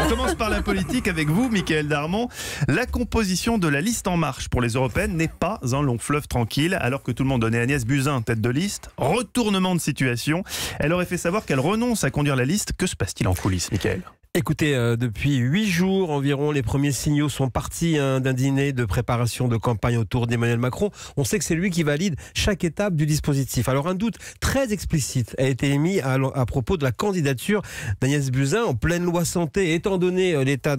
On commence par la politique avec vous, Mickaël Darmon. La composition de la liste En Marche pour les européennes n'est pas un long fleuve tranquille. Alors que tout le monde donnait Agnès Buzyn tête de liste, retournement de situation. Elle aurait fait savoir qu'elle renonce à conduire la liste. Que se passe-t-il en coulisses, Mickaël ? Écoutez, depuis 8 jours environ, les premiers signaux sont partis d'un dîner de préparation de campagne autour d'Emmanuel Macron. On sait que c'est lui qui valide chaque étape du dispositif. Alors un doute très explicite a été émis à propos de la candidature d'Agnès Buzyn en pleine loi santé. Étant donné l'état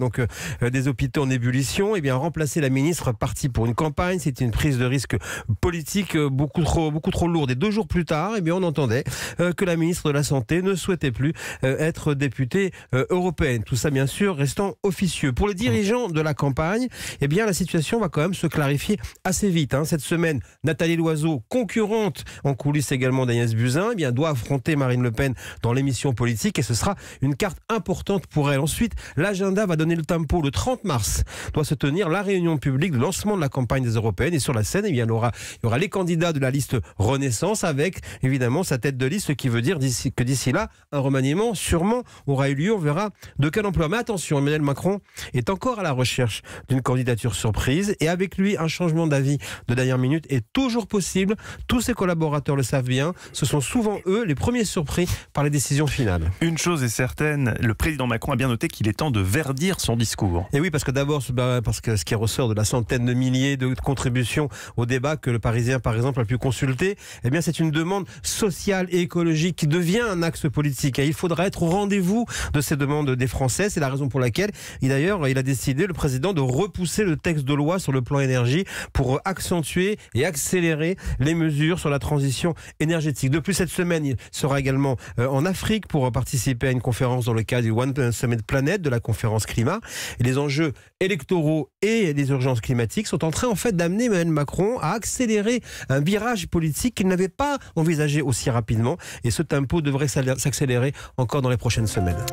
des hôpitaux en ébullition, remplacer la ministre partie pour une campagne, c'était une prise de risque politique beaucoup trop lourde. Et 2 jours plus tard, on entendait que la ministre de la Santé ne souhaitait plus être députée européenne. Tout ça, bien sûr, restant officieux. Pour les dirigeants de la campagne, la situation va quand même se clarifier assez vite. Cette semaine, Nathalie Loiseau, concurrente en coulisses également d'Agnès Buzyn, doit affronter Marine Le Pen dans l'émission politique et ce sera une carte importante pour elle. Ensuite, l'agenda va donner le tempo. Le 30 mars doit se tenir la réunion publique de lancement de la campagne des européennes et sur la scène, il y aura les candidats de la liste Renaissance avec évidemment sa tête de liste, ce qui veut dire que d'ici là, un remaniement sûrement aura eu lieu. On verra de quel emploi. Mais attention, Emmanuel Macron est encore à la recherche d'une candidature surprise et avec lui, un changement d'avis de dernière minute est toujours possible. Tous ses collaborateurs le savent bien. Ce sont souvent eux les premiers surpris par les décisions finales. Une chose est certaine, le président Macron a bien noté qu'il est temps de verdir son discours. Et oui, parce que d'abord, parce que ce qui ressort de la centaine de milliers de contributions au débat que le Parisien, par exemple, a pu consulter, c'est une demande sociale et écologique qui devient un axe politique. Et il faudra être au rendez-vous de ces demandes des Français. C'est la raison pour laquelle, il a décidé, le président, de repousser le texte de loi sur le plan énergie pour accentuer et accélérer les mesures sur la transition énergétique. De plus, cette semaine, il sera également en Afrique pour participer à une conférence dans le cadre du One Summit Planet, de la conférence climat. Et les enjeux électoraux et les urgences climatiques sont en train, d'amener Emmanuel Macron à accélérer un virage politique qu'il n'avait pas envisagé aussi rapidement. Et ce tempo devrait s'accélérer encore dans les prochaines semaines.